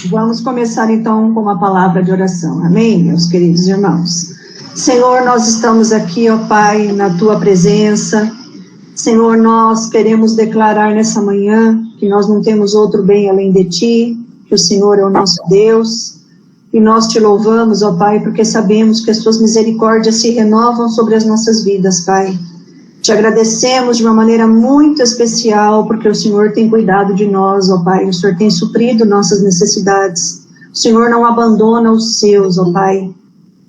Vamos começar então com uma palavra de oração. Amém, meus queridos irmãos? Senhor, nós estamos aqui, ó Pai, na Tua presença. Senhor, nós queremos declarar nessa manhã que nós não temos outro bem além de Ti, que o Senhor é o nosso Deus. E nós Te louvamos, ó Pai, porque sabemos que as Tuas misericórdias se renovam sobre as nossas vidas, Pai. Te agradecemos de uma maneira muito especial, porque o Senhor tem cuidado de nós, ó Pai. O Senhor tem suprido nossas necessidades. O Senhor não abandona os seus, ó Pai.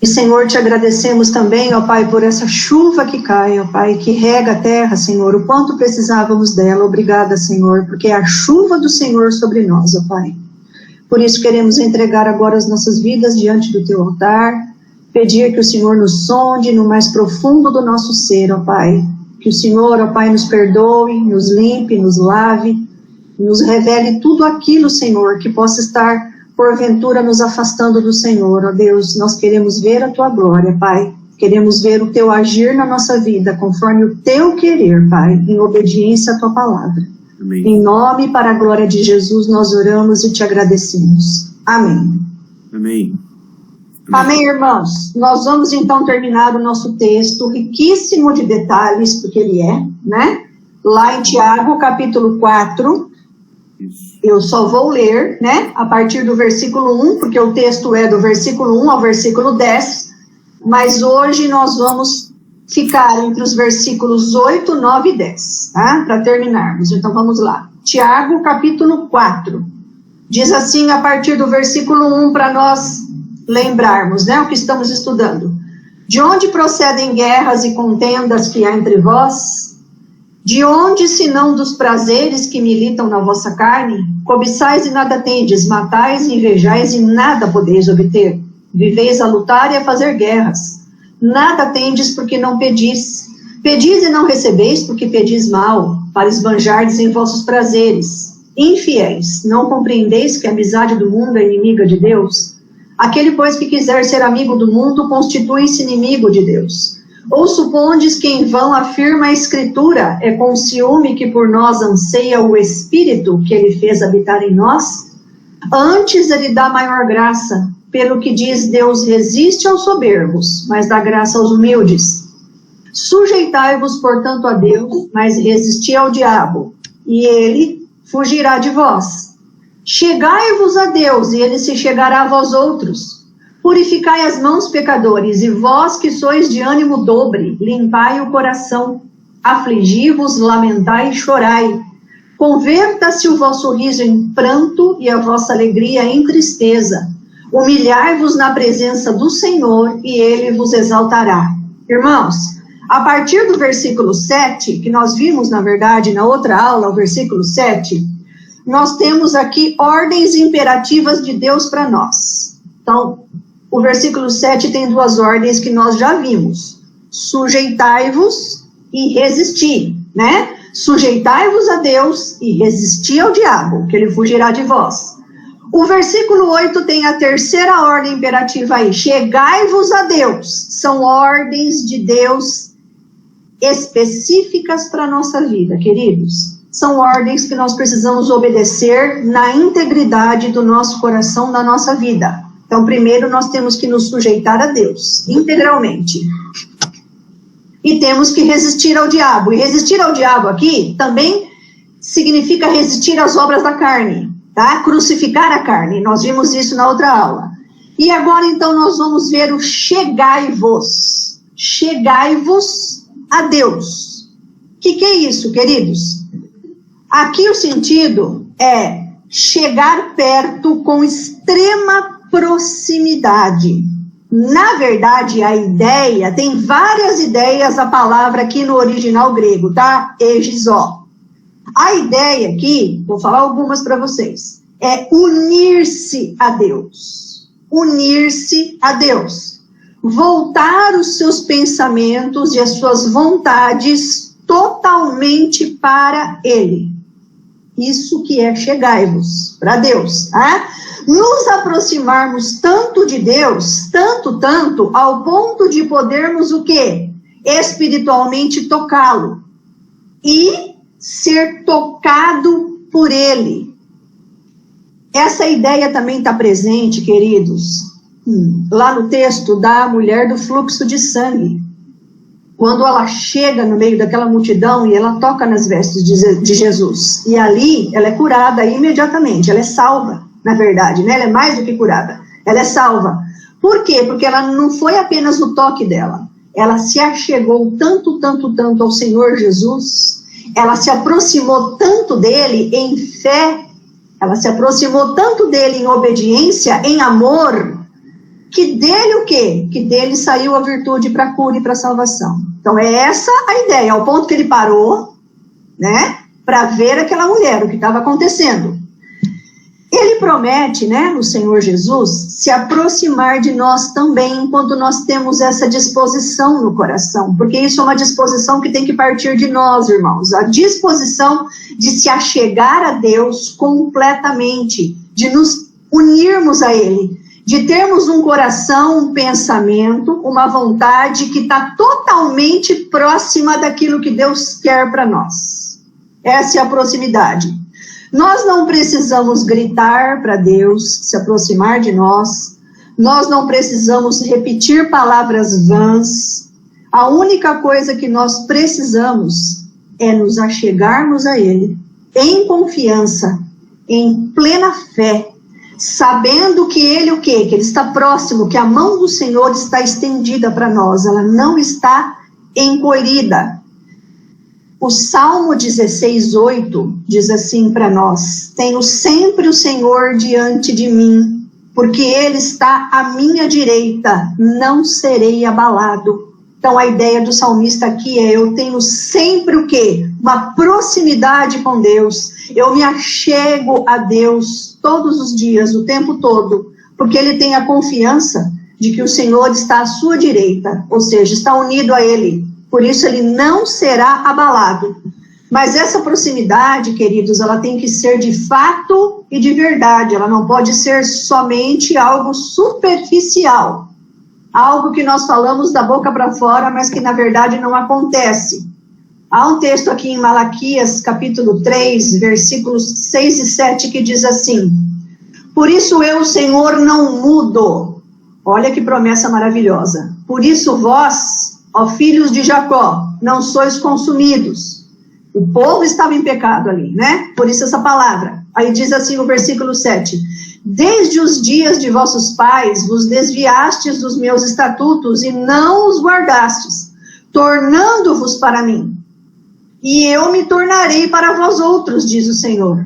E, Senhor, te agradecemos também, ó Pai, por essa chuva que cai, ó Pai, que rega a terra, Senhor, o quanto precisávamos dela. Obrigada, Senhor, porque é a chuva do Senhor sobre nós, ó Pai. Por isso queremos entregar agora as nossas vidas diante do Teu altar, pedir que o Senhor nos sonde no mais profundo do nosso ser, ó Pai. Que o Senhor, ó Pai, nos perdoe, nos limpe, nos lave, nos revele tudo aquilo, Senhor, que possa estar, porventura, nos afastando do Senhor. Ó Deus, nós queremos ver a Tua glória, Pai. Queremos ver o Teu agir na nossa vida, conforme o Teu querer, Pai, em obediência à Tua palavra. Amém. Em nome e para a glória de Jesus, nós oramos e Te agradecemos. Amém. Amém. Amém, irmãos? Nós vamos então terminar o nosso texto, riquíssimo de detalhes, porque ele é, né? Lá em Tiago, capítulo 4, eu só vou ler, né? A partir do versículo 1, porque o texto é do versículo 1 ao versículo 10, mas hoje nós vamos ficar entre os versículos 8, 9 e 10, tá? Para terminarmos. Então vamos lá. Tiago, capítulo 4, diz assim a partir do versículo 1 para nós lembrarmos, né, o que estamos estudando. De onde procedem guerras e contendas que há entre vós? De onde, senão dos prazeres que militam na vossa carne? Cobiçais e nada tendes, matais e invejais e nada podeis obter. Viveis a lutar e a fazer guerras. Nada tendes porque não pedis. Pedis e não recebeis porque pedis mal, para esbanjardes em vossos prazeres. Infiéis, não compreendeis que a amizade do mundo é inimiga de Deus? Aquele, pois, que quiser ser amigo do mundo, constitui-se inimigo de Deus. Ou supondes que em vão afirma a Escritura, é com ciúme que por nós anseia o Espírito que ele fez habitar em nós? Antes ele dá maior graça, pelo que diz Deus resiste aos soberbos, mas dá graça aos humildes. Sujeitai-vos, portanto, a Deus, mas resisti ao diabo, e ele fugirá de vós. Chegai-vos a Deus, e ele se chegará a vós outros. Purificai as mãos, pecadores, e vós que sois de ânimo dobre, limpai o coração. Afligi-vos, lamentai e chorai. Converta-se o vosso riso em pranto e a vossa alegria em tristeza. Humilhai-vos na presença do Senhor, e ele vos exaltará. Irmãos, a partir do versículo 7, que nós vimos, na verdade, na outra aula, o versículo 7, nós temos aqui ordens imperativas de Deus para nós. Então, o versículo 7 tem duas ordens que nós já vimos. Sujeitai-vos e resisti, né? Sujeitai-vos a Deus e resisti ao diabo, que ele fugirá de vós. O versículo 8 tem a terceira ordem imperativa aí. Chegai-vos a Deus. São ordens de Deus específicas para a nossa vida, queridos. São ordens que nós precisamos obedecer na integridade do nosso coração, da nossa vida. Então, primeiro, nós temos que nos sujeitar a Deus, integralmente. E temos que resistir ao diabo. E resistir ao diabo aqui também significa resistir às obras da carne, tá? Crucificar a carne. Nós vimos isso na outra aula. E agora, então, nós vamos ver o chegai-vos. Chegai-vos a Deus. O que é isso, queridos? Aqui o sentido é chegar perto com extrema proximidade. Na verdade, a ideia, tem várias ideias a palavra aqui no original grego, tá? Egizó. A ideia aqui, vou falar algumas para vocês, é unir-se a Deus. Unir-se a Deus. Voltar os seus pensamentos e as suas vontades totalmente para Ele. Isso que é chegai-vos para Deus, tá? Nos aproximarmos tanto de Deus, tanto, ao ponto de podermos o quê? Espiritualmente tocá-lo. E ser tocado por Ele. Essa ideia também está presente, queridos, lá no texto da mulher do fluxo de sangue. Quando ela chega no meio daquela multidão e ela toca nas vestes de Jesus. E ali ela é curada imediatamente, ela é salva, na verdade, né? Ela é mais do que curada, ela é salva. Por quê? Porque ela não foi apenas o toque dela. Ela se achegou tanto ao Senhor Jesus, ela se aproximou tanto dele em fé, ela se aproximou tanto dele em obediência, em amor, que dele o quê? Que dele saiu a virtude para a cura e para a salvação. Então é essa a ideia, ao ponto que ele parou, né, para ver aquela mulher, o que estava acontecendo. Ele promete, né, o Senhor Jesus, se aproximar de nós também, enquanto nós temos essa disposição no coração, porque isso é uma disposição que tem que partir de nós, irmãos, a disposição de se achegar a Deus completamente, de nos unirmos a Ele, de termos um coração, um pensamento, uma vontade que está totalmente próxima daquilo que Deus quer para nós. Essa é a proximidade. Nós não precisamos gritar para Deus se aproximar de nós, nós não precisamos repetir palavras vãs, a única coisa que nós precisamos é nos achegarmos a Ele, em confiança, em plena fé, sabendo que Ele o quê? Que Ele está próximo, que a mão do Senhor está estendida para nós, ela não está encolhida. O Salmo 16:8 diz assim para nós: tenho sempre o Senhor diante de mim, porque Ele está à minha direita, não serei abalado. Então a ideia do salmista aqui é: eu tenho sempre o quê? Uma proximidade com Deus, eu me achego a Deus todos os dias, o tempo todo, porque ele tem a confiança de que o Senhor está à sua direita, ou seja, está unido a Ele. Por isso ele não será abalado. Mas essa proximidade, queridos, ela tem que ser de fato e de verdade. Ela não pode ser somente algo superficial. Algo que nós falamos da boca para fora, mas que na verdade não acontece. Há um texto aqui em Malaquias, capítulo 3, versículos 6 e 7, que diz assim: por isso eu, Senhor, não mudo. Olha que promessa maravilhosa. Por isso vós, ó filhos de Jacó, não sois consumidos. O povo estava em pecado ali, né? Por isso essa palavra. Aí diz assim o versículo 7. Desde os dias de vossos pais vos desviastes dos meus estatutos e não os guardastes, tornando-vos para mim. E eu me tornarei para vós outros, diz o Senhor.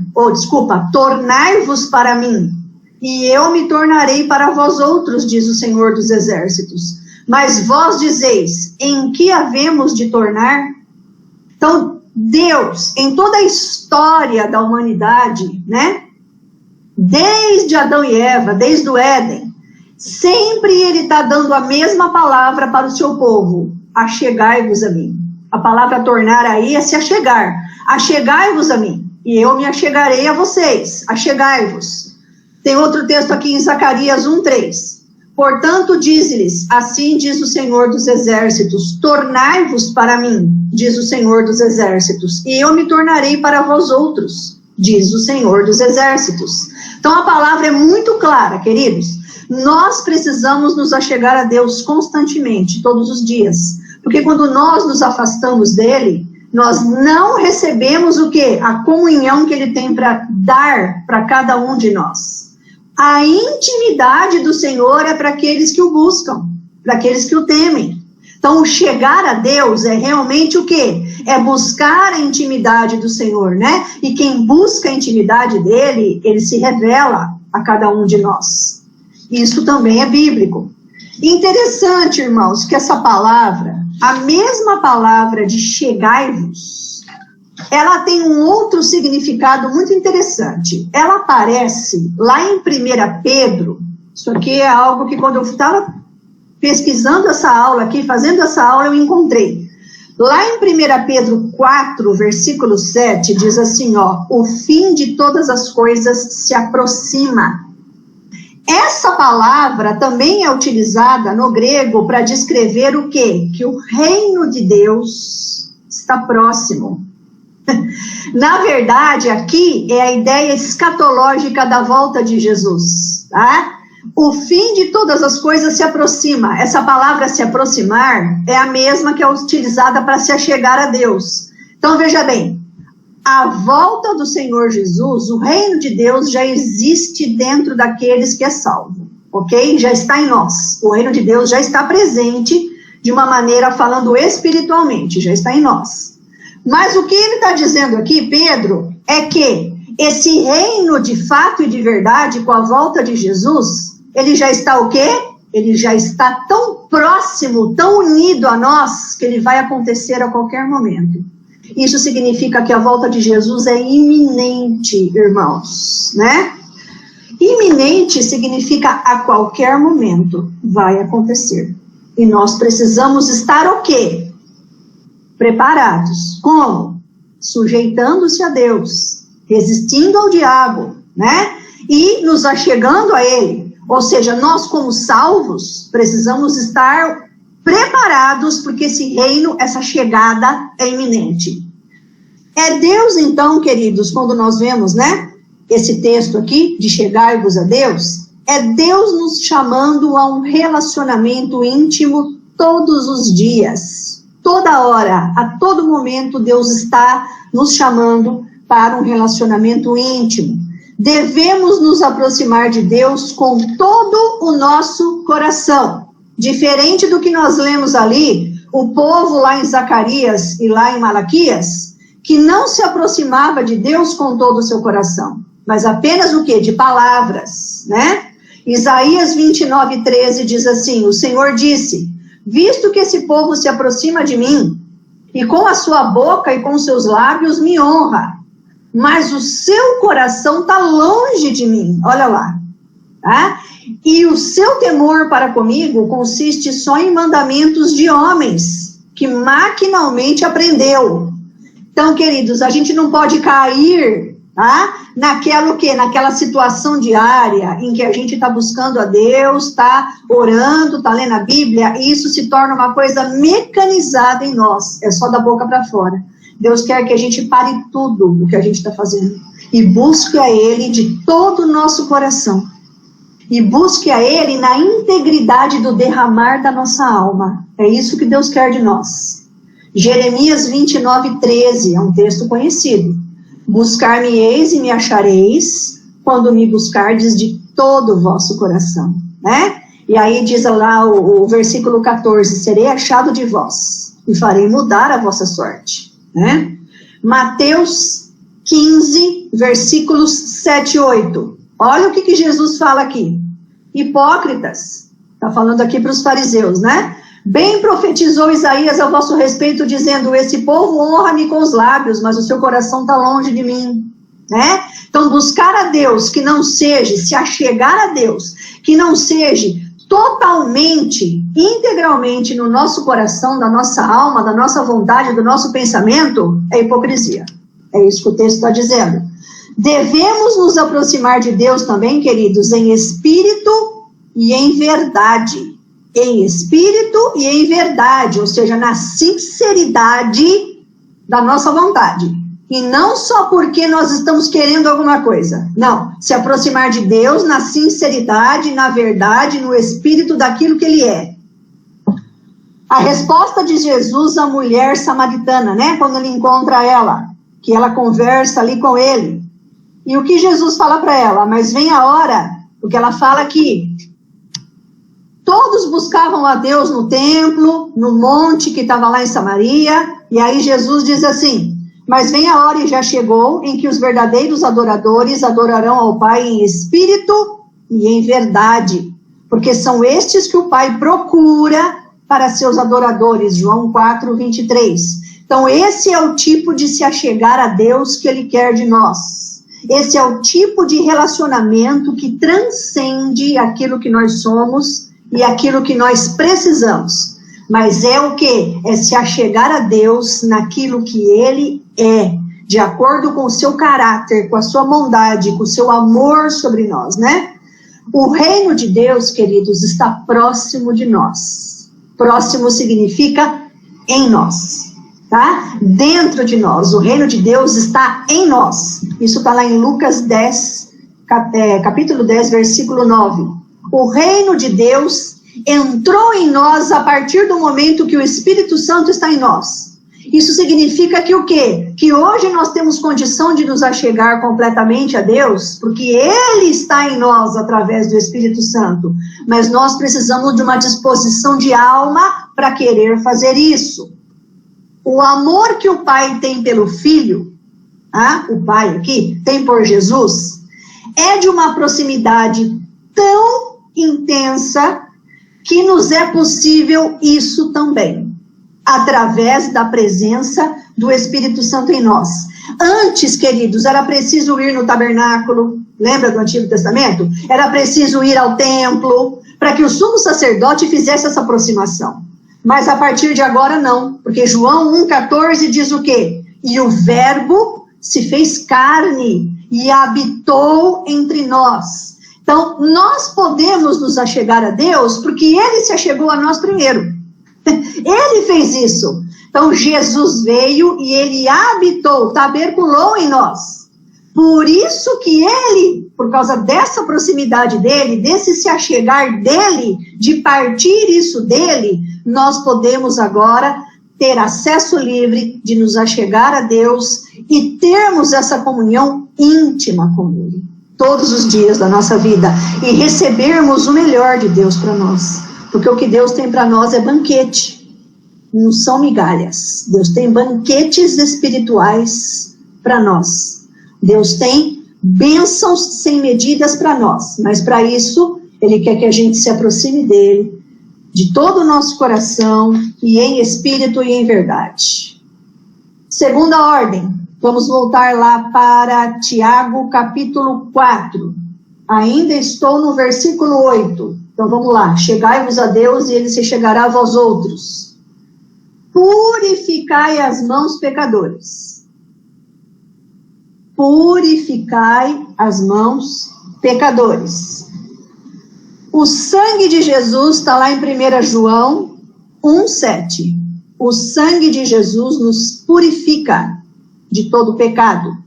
Tornai-vos para mim. E eu me tornarei para vós outros, diz o Senhor dos Exércitos. Mas vós dizeis, em que havemos de tornar? Então, Deus, em toda a história da humanidade, né? Desde Adão e Eva, desde o Éden, sempre ele está dando a mesma palavra para o seu povo: achegai-vos a mim. A palavra tornar aí é se achegar. Achegai-vos a mim, e eu me achegarei a vocês. Achegai-vos. Tem outro texto aqui em Zacarias 1:3. Portanto, diz-lhes, assim diz o Senhor dos Exércitos, tornai-vos para mim, diz o Senhor dos Exércitos, e eu me tornarei para vós outros, diz o Senhor dos Exércitos. Então a palavra é muito clara, queridos. Nós precisamos nos achegar a Deus constantemente, todos os dias. Porque quando nós nos afastamos dele, nós não recebemos o quê? A comunhão que ele tem para dar para cada um de nós. A intimidade do Senhor é para aqueles que o buscam, para aqueles que o temem. Então, o chegar a Deus é realmente o quê? É buscar a intimidade do Senhor, né? E quem busca a intimidade dele, ele se revela a cada um de nós. Isso também é bíblico. Interessante, irmãos, que essa palavra, a mesma palavra de chegai-vos, ela tem um outro significado muito interessante. Ela aparece lá em 1 Pedro, isso aqui é algo que quando eu estava pesquisando essa aula aqui, fazendo essa aula, eu encontrei. Lá em 1 Pedro 4, versículo 7, diz assim, ó, o fim de todas as coisas se aproxima. Essa palavra também é utilizada no grego para descrever o quê? Que o reino de Deus está próximo. Na verdade, aqui é a ideia escatológica da volta de Jesus, tá? O fim de todas as coisas se aproxima. Essa palavra se aproximar é a mesma que é utilizada para se achegar a Deus. Então, veja bem, a volta do Senhor Jesus, o reino de Deus já existe dentro daqueles que é salvo, ok? Já está em nós. O reino de Deus já está presente de uma maneira falando espiritualmente, já está em nós. Mas o que ele está dizendo aqui, Pedro, é que esse reino de fato e de verdade, com a volta de Jesus, ele já está o quê? Ele já está tão próximo, tão unido a nós, que ele vai acontecer a qualquer momento. Isso significa que a volta de Jesus é iminente, irmãos, né? Iminente significa a qualquer momento vai acontecer. E nós precisamos estar o quê? Preparados. Como? Sujeitando-se a Deus, resistindo ao diabo, né? E nos achegando a ele. Ou seja, nós como salvos, precisamos estar preparados, porque esse reino, essa chegada é iminente. É Deus, então, queridos, quando nós vemos, né, esse texto aqui, de chegai-vos a Deus, é Deus nos chamando a um relacionamento íntimo todos os dias. Toda hora, a todo momento, Deus está nos chamando para um relacionamento íntimo. Devemos nos aproximar de Deus com todo o nosso coração. Diferente do que nós lemos ali, o povo lá em Zacarias e lá em Malaquias, que não se aproximava de Deus com todo o seu coração, mas apenas o quê? De palavras, né? Isaías 29:13 diz assim, o Senhor disse, visto que esse povo se aproxima de mim, e com a sua boca e com seus lábios me honra, mas o seu coração está longe de mim, olha lá, tá? E o seu temor para comigo consiste só em mandamentos de homens, que maquinalmente aprendeu. Então, queridos, a gente não pode cair, tá? Naquela situação diária em que a gente está buscando a Deus, está orando, está lendo a Bíblia, e isso se torna uma coisa mecanizada em nós, é só da boca para fora. Deus quer que a gente pare tudo o que a gente está fazendo e busque a Ele de todo o nosso coração. E busque a Ele na integridade do derramar da nossa alma. É isso que Deus quer de nós. Jeremias 29:13 é um texto conhecido. Buscar-me-eis e me achareis, quando me buscardes de todo o vosso coração. Né? E aí diz lá o versículo 14, serei achado de vós, e farei mudar a vossa sorte. Né? Mateus 15, versículos 7 e 8. Olha o que Jesus fala aqui. Hipócritas, está falando aqui para os fariseus, né? Bem profetizou Isaías a vosso respeito, dizendo, esse povo honra-me com os lábios, mas o seu coração está longe de mim. Né? Então, buscar a Deus, que não seja, se achegar a Deus, que não seja totalmente, integralmente no nosso coração, da nossa alma, da nossa vontade, do nosso pensamento, é hipocrisia. É isso que o texto está dizendo. Devemos nos aproximar de Deus também, queridos, em espírito e em verdade. Em espírito e em verdade, ou seja, na sinceridade da nossa vontade. E não só porque nós estamos querendo alguma coisa. Não, se aproximar de Deus na sinceridade, na verdade, no espírito daquilo que Ele é. A resposta de Jesus à mulher samaritana, né? Quando ele encontra ela, que ela conversa ali com ele. E o que Jesus fala para ela? Mas vem a hora, porque ela fala que todos buscavam a Deus no templo, no monte que estava lá em Samaria, e aí Jesus diz assim, mas vem a hora e já chegou em que os verdadeiros adoradores adorarão ao Pai em espírito e em verdade, porque são estes que o Pai procura para seus adoradores, João 4:23. Então esse é o tipo de se achegar a Deus que Ele quer de nós. Esse é o tipo de relacionamento que transcende aquilo que nós somos e aquilo que nós precisamos. Mas é o quê? É se achegar a Deus naquilo que Ele é, de acordo com o seu caráter, com a sua bondade, com o seu amor sobre nós, né? O reino de Deus, queridos, está próximo de nós. Próximo significa em nós. tá? Dentro de nós. O reino de Deus está em nós. Isso está lá em Lucas 10, capítulo 10, versículo 9. O reino de Deus entrou em nós a partir do momento que o Espírito Santo está em nós. Isso significa que o quê? Que hoje nós temos condição de nos achegar completamente a Deus, porque Ele está em nós através do Espírito Santo. Mas nós precisamos de uma disposição de alma para querer fazer isso. O amor que o Pai tem pelo Filho, o Pai aqui, tem por Jesus, é de uma proximidade tão intensa que nos é possível isso também, através da presença do Espírito Santo em nós. Antes, queridos, era preciso ir no tabernáculo, lembra do Antigo Testamento? Era preciso ir ao templo, para que o sumo sacerdote fizesse essa aproximação. Mas a partir de agora não, porque João 1,14 diz o quê? E o Verbo se fez carne e habitou entre nós. Então, nós podemos nos achegar a Deus porque Ele se achegou a nós primeiro. Ele fez isso. Então, Jesus veio e Ele habitou, taberculou em nós. Por isso que Ele, por causa dessa proximidade dEle, desse se achegar dEle, de partir isso dEle, nós podemos agora ter acesso livre de nos achegar a Deus e termos essa comunhão íntima com Ele, todos os dias da nossa vida, e recebermos o melhor de Deus para nós, porque o que Deus tem para nós é banquete, não são migalhas. Deus tem banquetes espirituais para nós. Deus tem bênçãos sem medidas para nós, mas para isso Ele quer que a gente se aproxime dEle, de todo o nosso coração, e em espírito e em verdade. Segunda ordem, vamos voltar lá para Tiago, capítulo 4. Ainda estou no versículo 8. Então vamos lá. Chegai-vos a Deus e Ele se chegará a vós outros. Purificai as mãos, pecadores. Purificai as mãos, pecadores. O sangue de Jesus está lá em 1 João 1,7. O sangue de Jesus nos purifica de todo pecado.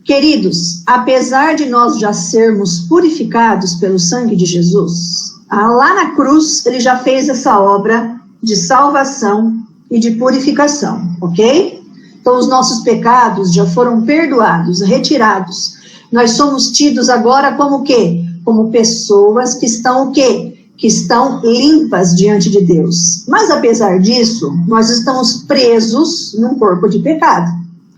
Queridos, apesar de nós já sermos purificados pelo sangue de Jesus, lá na cruz Ele já fez essa obra de salvação e de purificação, ok? Então os nossos pecados já foram perdoados, retirados. Nós somos tidos agora como o quê? Como pessoas que estão o quê? Que estão limpas diante de Deus. Mas apesar disso, nós estamos presos num corpo de pecado,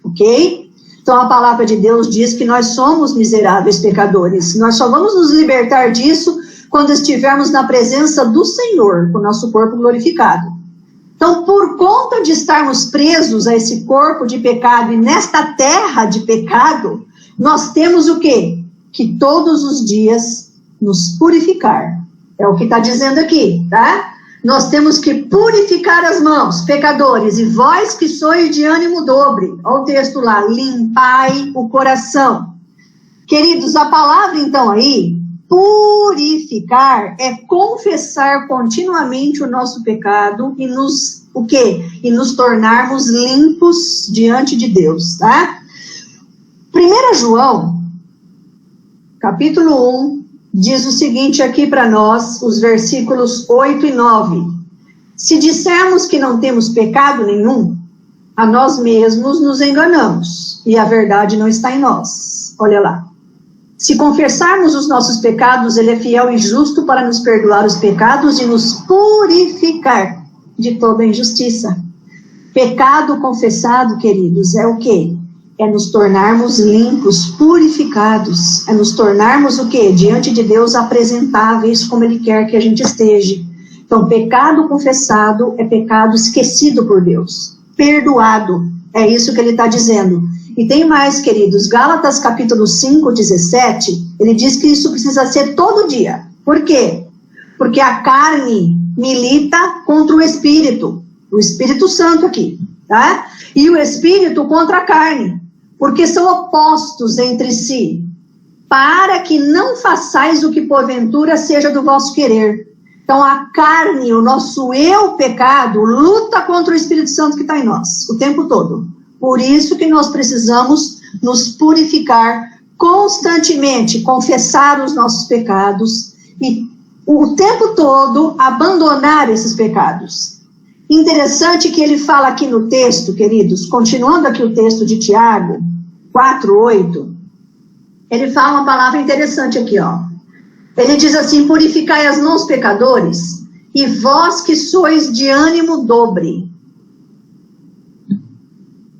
ok? Então a palavra de Deus diz que nós somos miseráveis pecadores. Nós só vamos nos libertar disso quando estivermos na presença do Senhor, com o nosso corpo glorificado. Então, por conta de estarmos presos a esse corpo de pecado e nesta terra de pecado, nós temos o quê? Que todos os dias nos purificar. É o que está dizendo aqui, tá? Nós temos que purificar as mãos, pecadores, e vós que sois de ânimo dobre. Olha o texto lá, limpai o coração. Queridos, a palavra então aí, purificar, é confessar continuamente o nosso pecado e nos, o quê? E nos tornarmos limpos diante de Deus, tá? 1 João, capítulo 1, diz o seguinte aqui para nós, os versículos 8 e 9. Se dissermos que não temos pecado nenhum, a nós mesmos nos enganamos, e a verdade não está em nós. Olha lá. Se confessarmos os nossos pecados, Ele é fiel e justo para nos perdoar os pecados e nos purificar de toda injustiça. Pecado confessado, queridos, é o quê? É nos tornarmos limpos, purificados. É nos tornarmos o quê? Diante de Deus apresentáveis como Ele quer que a gente esteja. Então, pecado confessado é pecado esquecido por Deus. Perdoado. É isso que Ele está dizendo. E tem mais, queridos. Gálatas capítulo 5, 17, ele diz que isso precisa ser todo dia. Por quê? Porque a carne milita contra o Espírito Santo aqui, tá? E o Espírito contra a carne, porque são opostos entre si, para que não façais o que porventura seja do vosso querer. Então, a carne, o nosso eu pecado, luta contra o Espírito Santo que está em nós, o tempo todo. Por isso que nós precisamos nos purificar constantemente, confessar os nossos pecados e o tempo todo abandonar esses pecados. Interessante que ele fala aqui no texto, queridos, continuando aqui o texto de Tiago 4:8, ele fala uma palavra interessante aqui, ó. Ele diz assim: purificai as mãos, pecadores, e vós que sois de ânimo dobre.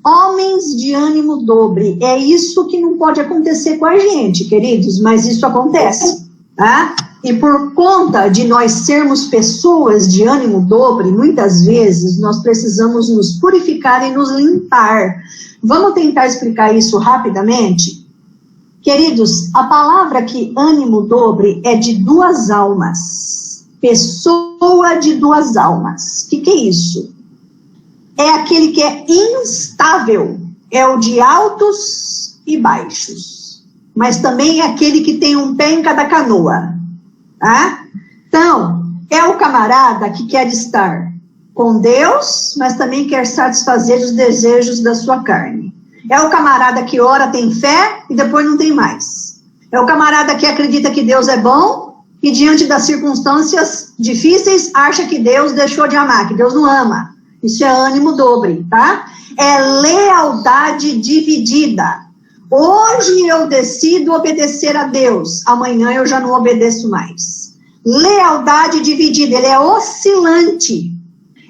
Homens de ânimo dobre. É isso que não pode acontecer com a gente, queridos, mas isso acontece, tá? E por conta de nós sermos pessoas de ânimo dobre, muitas vezes nós precisamos nos purificar e nos limpar. Vamos tentar explicar isso rapidamente? Queridos, a palavra aqui, ânimo dobre, é de duas almas. Pessoa de duas almas. O que é isso? É aquele que é instável. É o de altos e baixos. Mas também é aquele que tem um pé em cada canoa. Tá? Então, é o camarada que quer estar com Deus, mas também quer satisfazer os desejos da sua carne. É o camarada que ora, tem fé e depois não tem mais. É o camarada que acredita que Deus é bom e diante das circunstâncias difíceis acha que Deus deixou de amar, que Deus não ama. Isso é ânimo dobre, tá? É lealdade dividida. Hoje eu decido obedecer a Deus, amanhã eu já não obedeço mais. Lealdade dividida, ele é oscilante.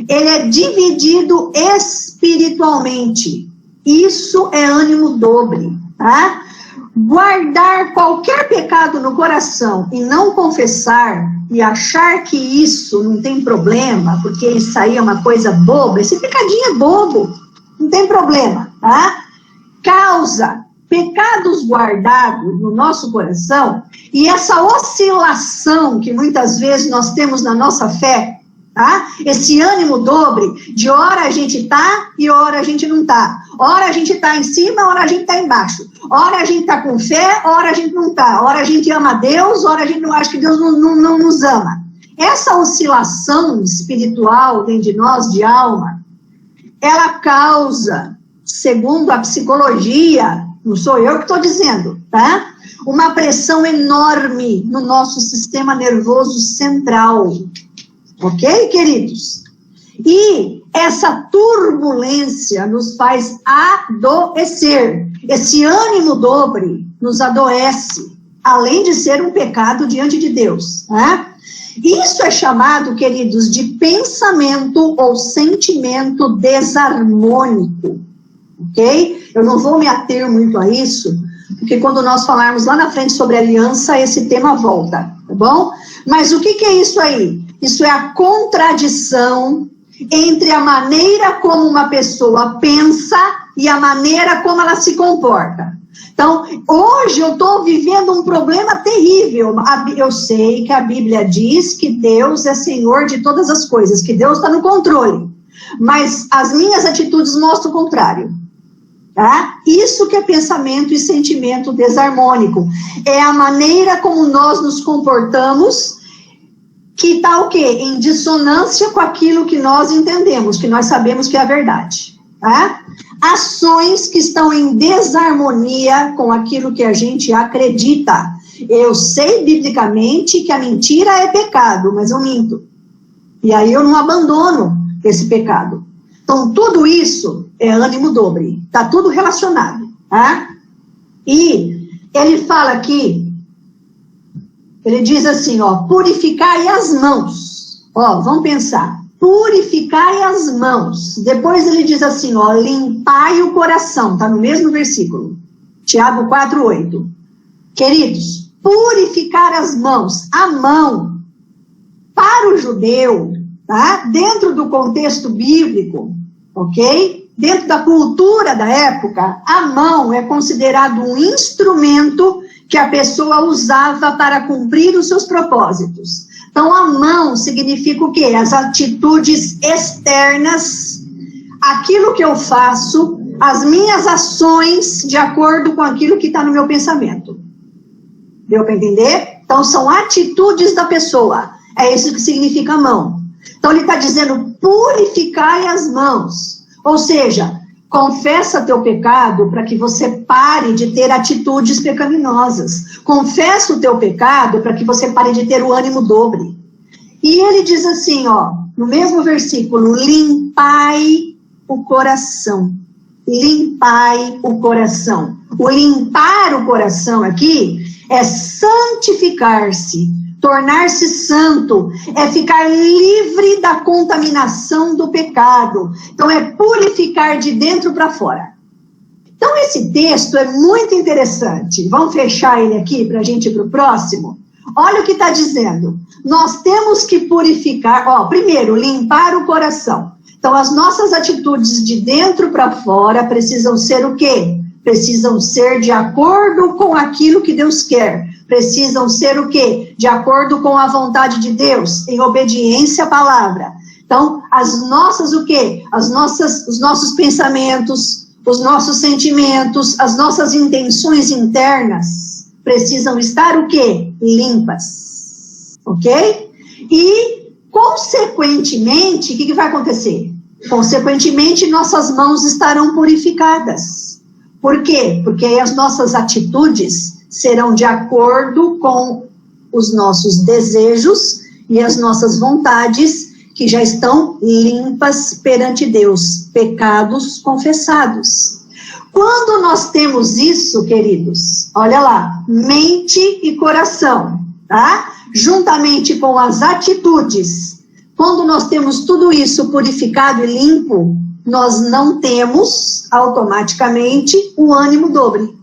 Ele é dividido espiritualmente. Isso é ânimo dobre, tá? Guardar qualquer pecado no coração e não confessar e achar que isso não tem problema, porque isso aí é uma coisa boba, esse pecadinho é bobo, não tem problema, tá? Causa pecados guardados no nosso coração e essa oscilação que muitas vezes nós temos na nossa fé, tá? Esse ânimo dobre, de hora a gente tá e hora a gente não tá. Hora a gente tá em cima, hora a gente tá embaixo. Hora a gente tá com fé, hora a gente não tá. Hora a gente ama Deus, hora a gente não acha que Deus não nos ama. Essa oscilação espiritual dentro de nós, de alma, ela causa, segundo a psicologia, não sou eu que estou dizendo, tá? Uma pressão enorme no nosso sistema nervoso central. Ok, queridos? E essa turbulência nos faz adoecer. Esse ânimo dobre nos adoece, além de ser um pecado diante de Deus. Né? Isso é chamado, queridos, de pensamento ou sentimento desarmônico. Ok? Eu não vou me ater muito a isso, porque quando nós falarmos lá na frente sobre aliança, esse tema volta, tá bom? Mas o que é isso aí? Isso é a contradição entre a maneira como uma pessoa pensa e a maneira como ela se comporta. Então, hoje eu estou vivendo um problema terrível. Eu sei que a Bíblia diz que Deus é Senhor de todas as coisas, que Deus está no controle. Mas as minhas atitudes mostram o contrário. Tá? Isso que é pensamento e sentimento desarmônico. É a maneira como nós nos comportamos que está o quê? Em dissonância com aquilo que nós entendemos, que nós sabemos que é a verdade. Tá? Ações que estão em desarmonia com aquilo que a gente acredita. Eu sei biblicamente que a mentira é pecado, mas eu minto. E aí eu não abandono esse pecado. Então, tudo isso é ânimo dobre. Está tudo relacionado. Tá? E ele fala aqui, ele diz assim, ó, purificai as mãos. Ó, vamos pensar. Purificai as mãos. Depois ele diz assim, ó, limpai o coração. Está no mesmo versículo. Tiago 4:8. Queridos, purificar as mãos. A mão, para o judeu, tá? Dentro do contexto bíblico, ok? Dentro da cultura da época, a mão é considerado um instrumento que a pessoa usava para cumprir os seus propósitos. Então, a mão significa o quê? As atitudes externas, aquilo que eu faço, as minhas ações de acordo com aquilo que está no meu pensamento. Deu para entender? Então, são atitudes da pessoa. É isso que significa mão. Então ele está dizendo, purificai as mãos. Ou seja, confessa teu pecado para que você pare de ter atitudes pecaminosas. Confessa o teu pecado para que você pare de ter o ânimo dobre. E ele diz assim, ó, no mesmo versículo, limpai o coração. Limpai o coração. O limpar o coração aqui é santificar-se, tornar-se santo, é ficar livre da contaminação do pecado. Então é purificar de dentro para fora. Então esse texto é muito interessante. Vamos fechar ele aqui para a gente ir para o próximo? Olha o que está dizendo. Nós temos que purificar, ó, primeiro, limpar o coração. Então as nossas atitudes de dentro para fora precisam ser o quê? Precisam ser de acordo com aquilo que Deus quer. Precisam ser o quê? De acordo com a vontade de Deus, em obediência à palavra. Então, as nossas o quê? Os nossos pensamentos, os nossos sentimentos, as nossas intenções internas precisam estar o quê? Limpas. Ok? E, consequentemente, o que vai acontecer? Consequentemente, nossas mãos estarão purificadas. Por quê? Porque aí as nossas atitudes serão de acordo com os nossos desejos e as nossas vontades que já estão limpas perante Deus, pecados confessados. Quando nós temos isso, queridos, olha lá, mente e coração, tá? Juntamente com as atitudes, quando nós temos tudo isso purificado e limpo, nós não temos automaticamente o ânimo dobre,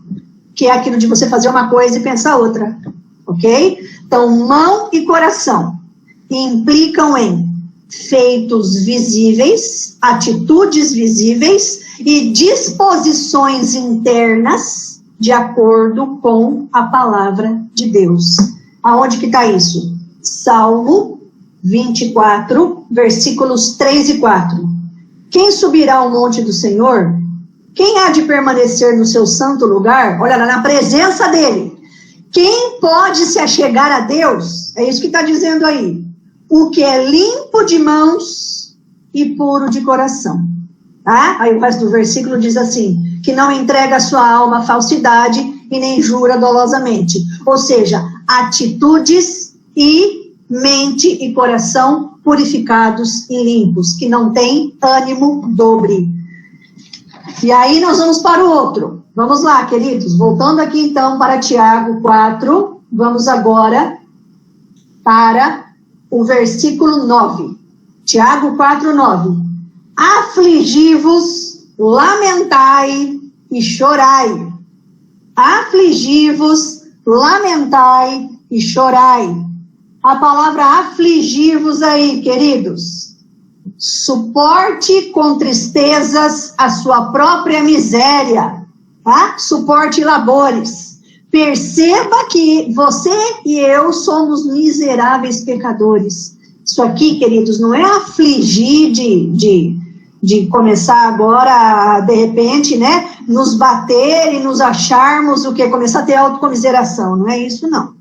que é aquilo de você fazer uma coisa e pensar outra, ok? Então, mão e coração implicam em feitos visíveis, atitudes visíveis e disposições internas de acordo com a palavra de Deus. Aonde que está isso? Salmo 24, versículos 3 e 4. Quem subirá ao monte do Senhor? Quem há de permanecer no seu santo lugar? Olha lá, na presença dele. Quem pode se achegar a Deus? É isso que está dizendo aí. O que é limpo de mãos e puro de coração. Tá? Aí o resto do versículo diz assim, que não entrega a sua alma à falsidade e nem jura dolosamente. Ou seja, atitudes e mente e coração purificados e limpos, que não tem ânimo dobre. E aí nós vamos para o outro. Vamos lá, queridos. Voltando aqui então para Tiago 4, vamos agora para o versículo 9. Tiago 4, 9. Afligi-vos, lamentai e chorai. Afligi-vos, lamentai e chorai. A palavra afligir-vos aí, queridos. Suporte com tristezas a sua própria miséria, tá? Suporte labores. Perceba que você e eu somos miseráveis pecadores. Isso aqui, queridos, não é afligir de começar agora, de repente, né, nos bater e nos acharmos o quê? Começar a ter autocomiseração. Não é isso, não.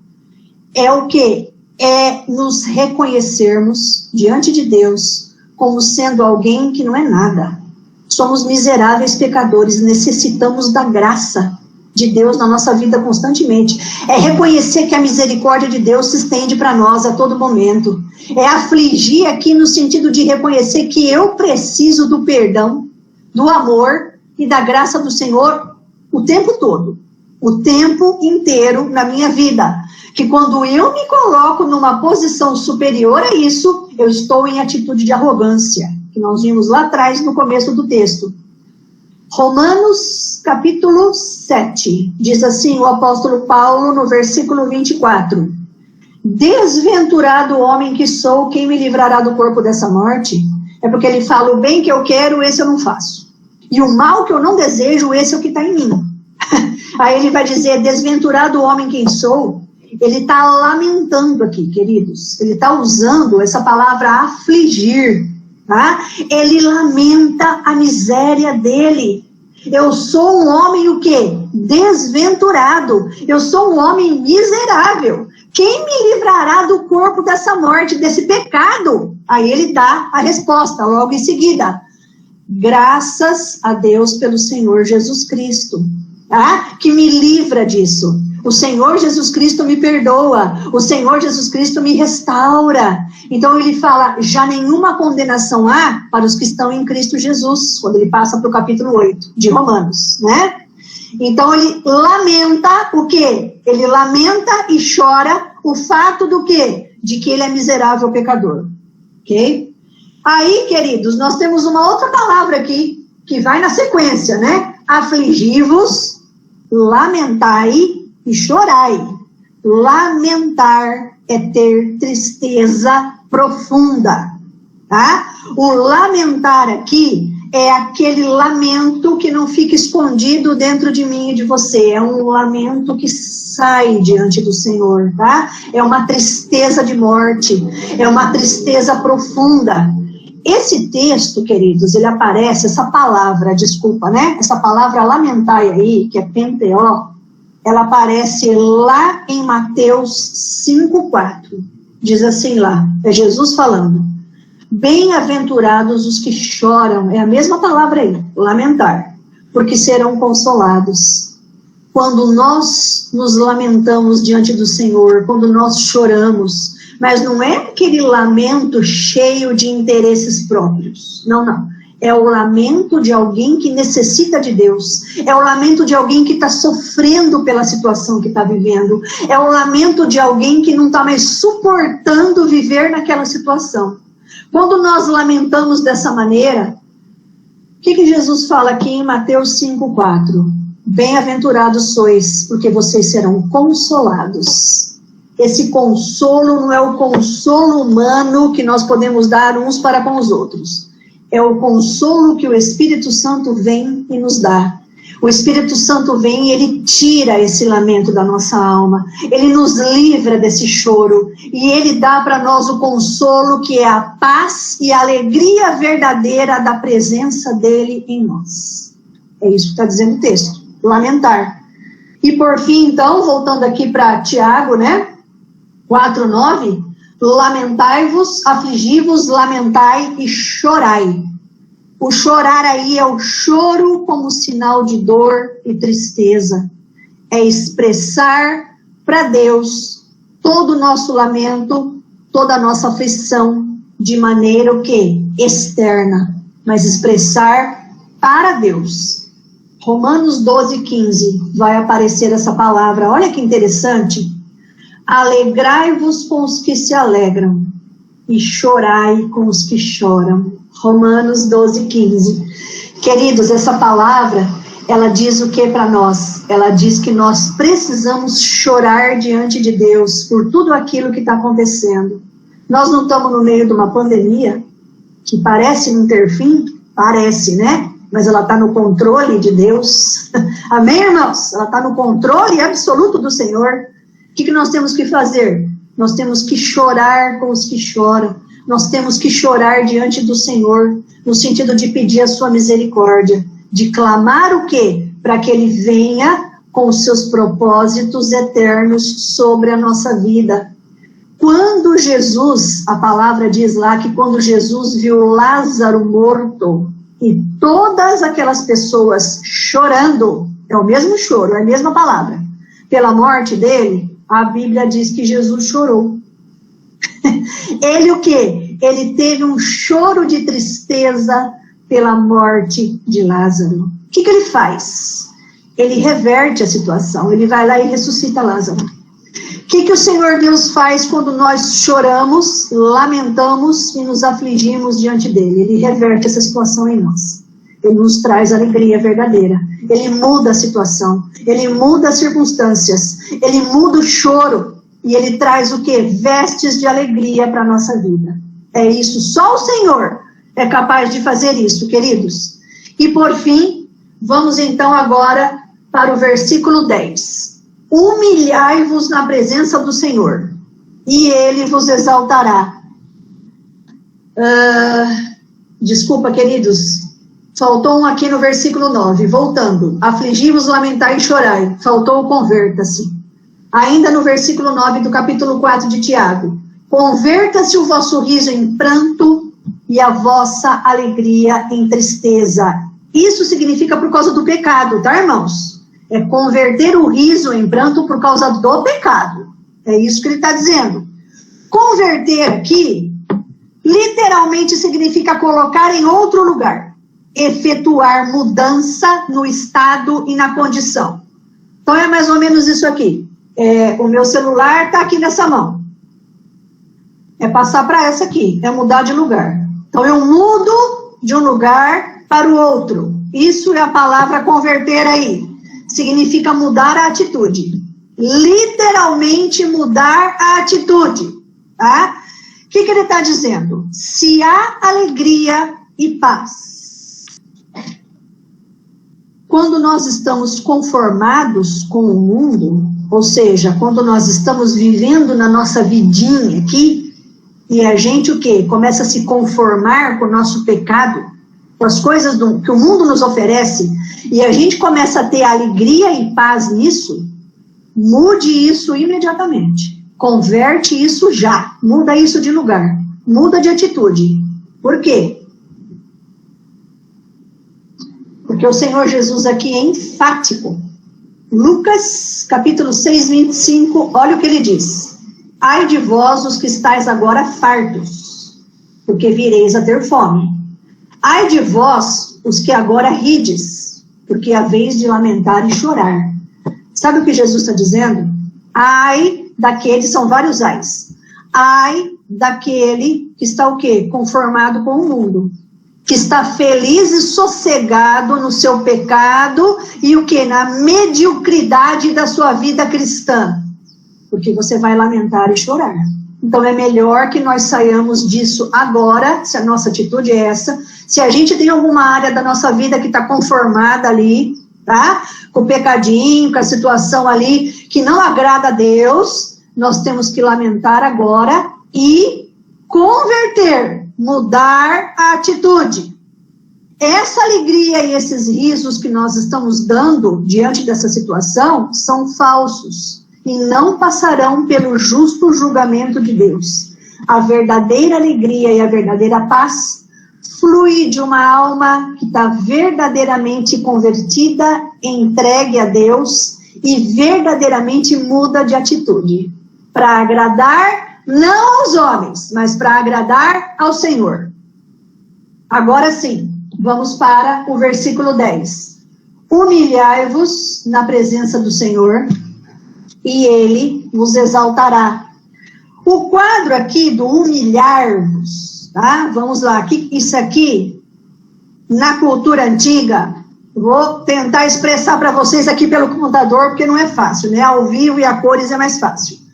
É o quê? É nos reconhecermos diante de Deus como sendo alguém que não é nada. Somos miseráveis pecadores, necessitamos da graça de Deus na nossa vida constantemente. É reconhecer que a misericórdia de Deus se estende para nós a todo momento. É afligir aqui no sentido de reconhecer que eu preciso do perdão, do amor e da graça do Senhor o tempo todo. O tempo inteiro na minha vida. Que quando eu me coloco numa posição superior a isso, eu estou em atitude de arrogância, que nós vimos lá atrás no começo do texto. Romanos capítulo 7, diz assim o apóstolo Paulo no versículo 24. Desventurado homem que sou, quem me livrará do corpo dessa morte? É porque ele fala, o bem que eu quero, esse eu não faço. E o mal que eu não desejo, esse é o que está em mim. Aí ele vai dizer, desventurado homem quem sou. Ele está lamentando aqui, queridos. Ele está usando essa palavra afligir. Tá? Ele lamenta a miséria dele. Eu sou um homem o quê? Desventurado. Eu sou um homem miserável. quem me livrará do corpo dessa morte, desse pecado? Aí ele dá a resposta logo em seguida. Graças a Deus pelo Senhor Jesus Cristo, tá? Que me livra disso. O Senhor Jesus Cristo me perdoa. O Senhor Jesus Cristo me restaura. Então ele fala, já nenhuma condenação há para os que estão em Cristo Jesus, quando ele passa para o capítulo 8 de Romanos, né? Então ele lamenta o quê? Ele lamenta e chora o fato do quê? De que ele é miserável pecador. Ok? Aí, queridos, nós temos uma outra palavra aqui, que vai na sequência, né? Afligi-vos, lamentai e chorai. Lamentar é ter tristeza profunda, tá? O lamentar aqui é aquele lamento que não fica escondido dentro de mim e de você. É um lamento que sai diante do Senhor, tá? É uma tristeza de morte, é uma tristeza profunda. Esse texto, queridos, ele aparece, essa palavra, desculpa, né? Essa palavra lamentai aí, que é penteó, ela aparece lá em Mateus 5,4. Diz assim lá, é Jesus falando. Bem-aventurados os que choram, é a mesma palavra aí, lamentar, porque serão consolados. Quando nós nos lamentamos diante do Senhor, quando nós choramos, mas não é aquele lamento cheio de interesses próprios, não. É o lamento de alguém que necessita de Deus. É o lamento de alguém que está sofrendo pela situação que está vivendo. É o lamento de alguém que não está mais suportando viver naquela situação. Quando nós lamentamos dessa maneira, o que Jesus fala aqui em Mateus 5,4? Bem-aventurados sois, porque vocês serão consolados. Esse consolo não é o consolo humano que nós podemos dar uns para com os outros. É o consolo que o Espírito Santo vem e nos dá. O Espírito Santo vem e ele tira esse lamento da nossa alma. Ele nos livra desse choro. E ele dá para nós o consolo que é a paz e a alegria verdadeira da presença dele em nós. É isso que está dizendo o texto. Lamentar. E por fim, então, voltando aqui para Tiago, né? 4:9, lamentai-vos, afligi-vos, lamentai e chorai. O chorar aí é o choro como sinal de dor e tristeza. É expressar para Deus todo o nosso lamento, toda a nossa aflição, de maneira o quê? Externa, mas expressar para Deus. Romanos 12:15 vai aparecer essa palavra, olha que interessante. Alegrai-vos com os que se alegram e chorai com os que choram. Romanos 12:15. Queridos, essa palavra, ela diz o que para nós? Ela diz que nós precisamos chorar diante de Deus por tudo aquilo que está acontecendo. Nós não estamos no meio de uma pandemia que parece não ter fim, parece, né? Mas ela está no controle de Deus. Amém, irmãos? Ela está no controle absoluto do Senhor. O que nós temos que fazer? Nós temos que chorar com os que choram. Nós temos que chorar diante do Senhor, no sentido de pedir a sua misericórdia, de clamar o quê? Para que Ele venha com os seus propósitos eternos sobre a nossa vida. Quando Jesus, a palavra diz lá que quando Jesus viu Lázaro morto e todas aquelas pessoas chorando, é o mesmo choro, é a mesma palavra, pela morte dele, a Bíblia diz que Jesus chorou. Ele o quê? Ele teve um choro de tristeza pela morte de Lázaro. O que ele faz? Ele reverte a situação, ele vai lá e ressuscita Lázaro. O que o Senhor Deus faz quando nós choramos, lamentamos e nos afligimos diante dele? Ele reverte essa situação em nós. Ele nos traz alegria verdadeira. Ele muda a situação. Ele muda as circunstâncias. Ele muda o choro. E ele traz o quê? Vestes de alegria para a nossa vida. É isso. Só o Senhor é capaz de fazer isso, queridos. E por fim, vamos então agora para o versículo 10. Humilhai-vos na presença do Senhor, e Ele vos exaltará. Desculpa, queridos. Faltou um aqui no versículo 9, voltando. Afligi-vos, lamentai e chorai. Faltou o converta-se. Ainda no versículo 9 do capítulo 4 de Tiago. Converta-se o vosso riso em pranto e a vossa alegria em tristeza. Isso significa por causa do pecado, tá, irmãos? É converter o riso em pranto por causa do pecado. É isso que ele está dizendo. Converter aqui, literalmente significa colocar em outro lugar. Efetuar mudança no estado e na condição. Então é mais ou menos isso aqui. O meu celular está aqui nessa mão. É passar para essa aqui, é mudar de lugar. Então eu mudo de um lugar para o outro. Isso é a palavra converter aí. Significa mudar a atitude. Literalmente mudar a atitude. Tá? O que ele está dizendo? Se há alegria e paz, quando nós estamos conformados com o mundo, ou seja, quando nós estamos vivendo na nossa vidinha aqui, e a gente o quê? Começa a se conformar com o nosso pecado, com as coisas que o mundo nos oferece, e a gente começa a ter alegria e paz nisso, mude isso imediatamente. Converte isso já. Muda isso de lugar. Muda de atitude. Por quê? Porque o Senhor Jesus aqui é enfático. Lucas, capítulo 6, 25, olha o que ele diz. Ai de vós os que estáis agora fartos, porque vireis a ter fome. Ai de vós os que agora rides, porque haveis de lamentar e chorar. Sabe o que Jesus está dizendo? Ai daqueles, são vários ais. Ai daquele que está o quê? Conformado com o mundo. Que está feliz e sossegado no seu pecado e o quê? Na mediocridade da sua vida cristã. Porque você vai lamentar e chorar. Então é melhor que nós saiamos disso agora, se a nossa atitude é essa. Se a gente tem alguma área da nossa vida que está conformada ali, tá? Com o pecadinho, com a situação ali que não agrada a Deus, nós temos que lamentar agora e converter, mudar a atitude. Essa alegria e esses risos que nós estamos dando diante dessa situação são falsos e não passarão pelo justo julgamento de Deus. A verdadeira alegria e a verdadeira paz flui de uma alma que está verdadeiramente convertida, entregue a Deus e verdadeiramente muda de atitude. Para agradar, não aos homens, mas para agradar ao Senhor. Agora sim, vamos para o versículo 10. Humilhai-vos na presença do Senhor, e Ele vos exaltará. O quadro aqui do humilhar-vos, tá? Vamos lá, isso aqui, na cultura antiga, vou tentar expressar para vocês aqui pelo computador, porque não é fácil, né? Ao vivo e a cores é mais fácil.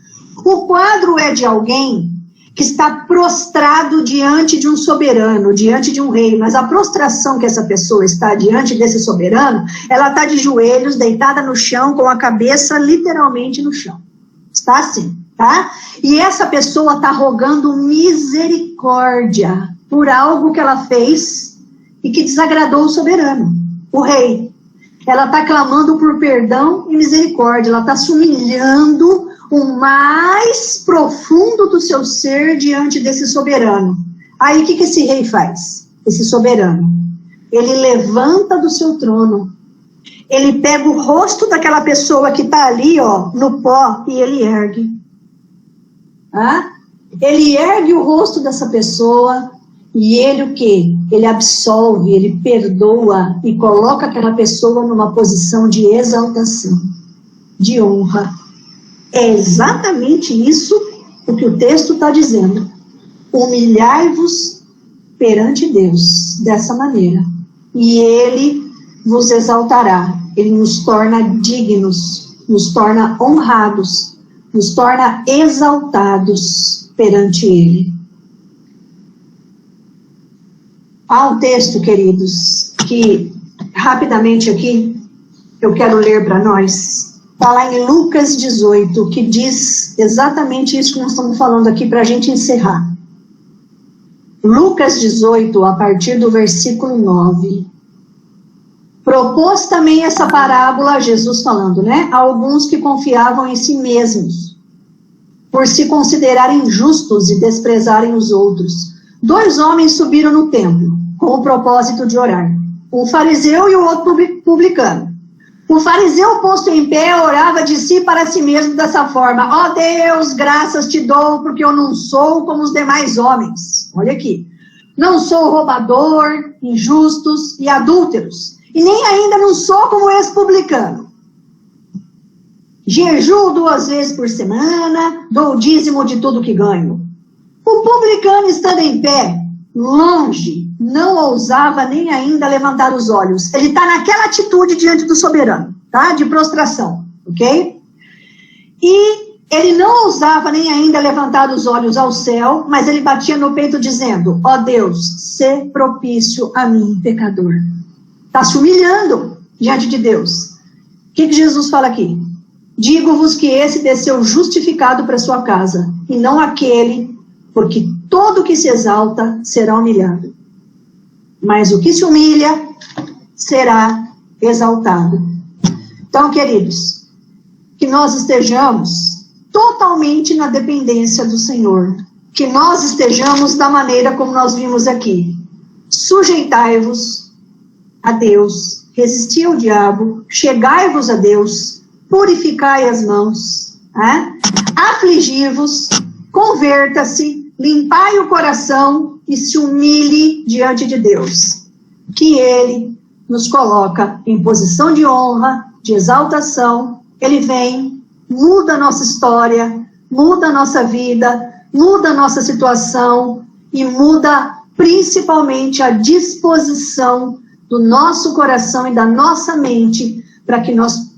O quadro é de alguém que está prostrado diante de um soberano, diante de um rei, mas a prostração que essa pessoa está diante desse soberano, ela está de joelhos, deitada no chão, com a cabeça literalmente no chão. Está assim, tá? E essa pessoa está rogando misericórdia por algo que ela fez e que desagradou o soberano, o rei. Ela está clamando por perdão e misericórdia, ela está se humilhando o mais profundo do seu ser diante desse soberano. Aí o que esse rei faz? Esse soberano. Ele levanta do seu trono. Ele pega o rosto daquela pessoa que está ali, ó, no pó, e ele ergue. Ele ergue o rosto dessa pessoa e ele o quê? Ele absolve, ele perdoa e coloca aquela pessoa numa posição de exaltação, de honra. É exatamente isso o que o texto está dizendo. Humilhai-vos perante Deus dessa maneira, e Ele vos exaltará. Ele nos torna dignos, nos torna honrados, nos torna exaltados perante Ele. Há um texto, queridos, que rapidamente aqui eu quero ler para nós. Está lá em Lucas 18, que diz exatamente isso que nós estamos falando aqui para a gente encerrar. Lucas 18, a partir do versículo 9. Propôs também essa parábola, Jesus falando, né? A alguns que confiavam em si mesmos, por se considerarem justos e desprezarem os outros. 2 homens subiram no templo, com o propósito de orar. Um fariseu e o outro publicano. O fariseu, posto em pé, orava de si para si mesmo dessa forma: ó Deus, graças te dou, porque eu não sou como os demais homens. Olha aqui. Não sou roubador, injustos e adúlteros. E nem ainda não sou como esse publicano. Jejuo 2 vezes por semana, dou o dízimo de tudo que ganho. O publicano, estando em pé, longe, não ousava nem ainda levantar os olhos. Ele está naquela atitude diante do soberano, tá? De prostração, ok? E ele não ousava nem ainda levantar os olhos ao céu, mas ele batia no peito dizendo: ó Deus, sê propício a mim, pecador. Está se humilhando diante de Deus. O que Jesus fala aqui? Digo-vos que esse desceu justificado para sua casa, e não aquele, porque todo que se exalta será humilhado. Mas o que se humilha será exaltado. Então, queridos, que nós estejamos totalmente na dependência do Senhor. Que nós estejamos da maneira como nós vimos aqui. Sujeitai-vos a Deus, resisti ao diabo, chegai-vos a Deus, purificai as mãos, afligi-vos, converta-se, limpai o coração e se humilhe diante de Deus, que Ele nos coloca em posição de honra, de exaltação. Ele vem, muda a nossa história, muda a nossa vida, muda a nossa situação e muda principalmente a disposição do nosso coração e da nossa mente para que nós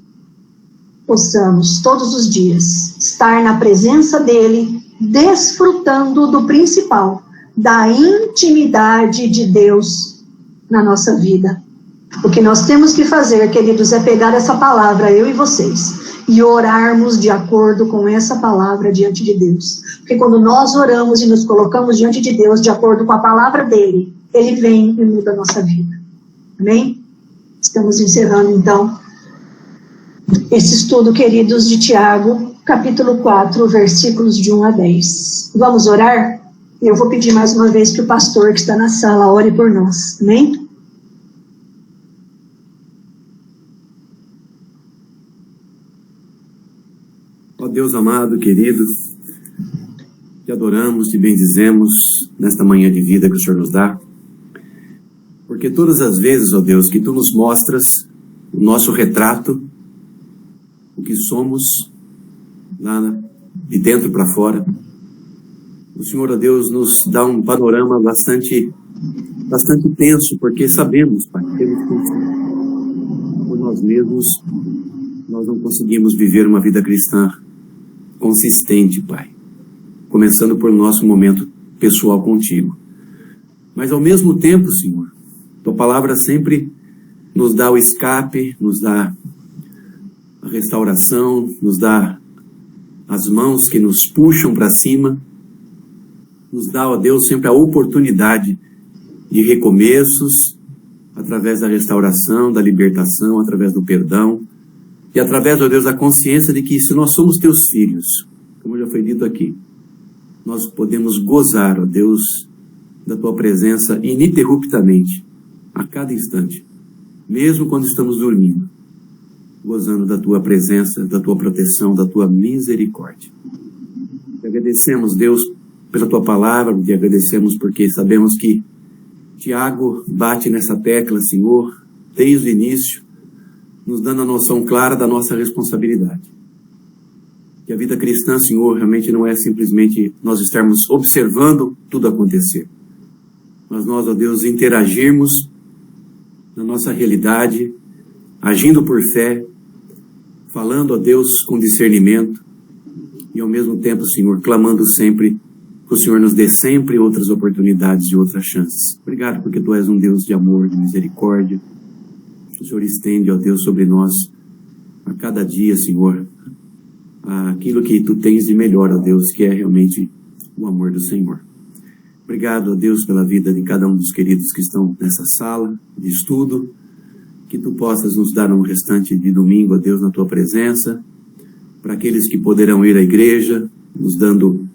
possamos todos os dias estar na presença dele, desfrutando do principal, da intimidade de Deus na nossa vida. O que nós temos que fazer, queridos, é pegar essa palavra, eu e vocês, e orarmos de acordo com essa palavra diante de Deus. Porque quando nós oramos e nos colocamos diante de Deus, de acordo com a palavra dele, ele vem e muda a nossa vida. Amém? Estamos encerrando, então, esse estudo, queridos, de Tiago, capítulo 4, versículos de 1 a 10. Vamos orar? Eu vou pedir mais uma vez que o pastor que está na sala ore por nós. Amém? Ó Deus amado, querido, te adoramos, te bendizemos nesta manhã de vida que o Senhor nos dá, porque todas as vezes, ó Deus, que tu nos mostras o nosso retrato, o que somos, lá de dentro para fora, o Senhor, ó Deus, nos dá um panorama bastante tenso, porque sabemos, Pai, temos que por nós mesmos, nós não conseguimos viver uma vida cristã consistente, Pai, começando por nosso momento pessoal contigo. Mas ao mesmo tempo, Senhor, tua palavra sempre nos dá o escape, nos dá a restauração, nos dá as mãos que nos puxam para cima, nos dá, ó Deus, sempre a oportunidade de recomeços, através da restauração, da libertação, através do perdão, e através, ó Deus, da consciência de que se nós somos teus filhos, como já foi dito aqui, nós podemos gozar, ó Deus, da tua presença ininterruptamente, a cada instante, mesmo quando estamos dormindo, gozando da tua presença, da tua proteção, da tua misericórdia. Te agradecemos, Deus, pela tua palavra, te agradecemos porque sabemos que Tiago bate nessa tecla, Senhor, desde o início, nos dando a noção clara da nossa responsabilidade. Que a vida cristã, Senhor, realmente não é simplesmente nós estarmos observando tudo acontecer, mas nós, ó Deus, interagirmos na nossa realidade, agindo por fé, falando a Deus com discernimento e ao mesmo tempo, Senhor, clamando sempre que o Senhor nos dê sempre outras oportunidades e outras chances. Obrigado porque Tu és um Deus de amor, de misericórdia. O Senhor estende, ó Deus, sobre nós a cada dia, Senhor, aquilo que Tu tens de melhor, ó Deus, que é realmente o amor do Senhor. Obrigado, ó Deus, pela vida de cada um dos queridos que estão nessa sala de estudo, que tu possas nos dar um restante de domingo, ó Deus, na tua presença, para aqueles que poderão ir à igreja, nos dando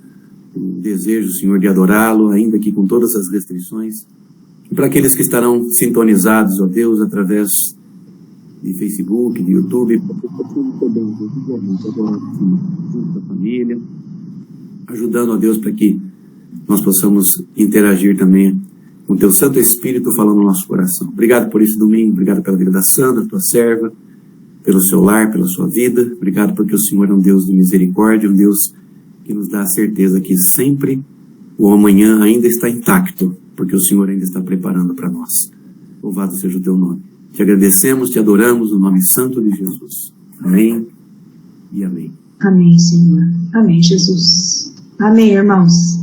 o desejo, Senhor, de adorá-lo, ainda que com todas as restrições, e para aqueles que estarão sintonizados, ó Deus, através de Facebook, de YouTube, junto da família, ajudando, ó Deus, para que nós possamos interagir também com o teu Santo Espírito falando no nosso coração. Obrigado por esse domingo, obrigado pela vida da Sandra, tua serva, pelo seu lar, pela sua vida. Obrigado porque o Senhor é um Deus de misericórdia, um Deus que nos dá a certeza que sempre o amanhã ainda está intacto, porque o Senhor ainda está preparando para nós. Louvado seja o teu nome. Te agradecemos, te adoramos no nome santo de Jesus. Amém e amém. Amém, Senhor. Amém, Jesus. Amém, irmãos.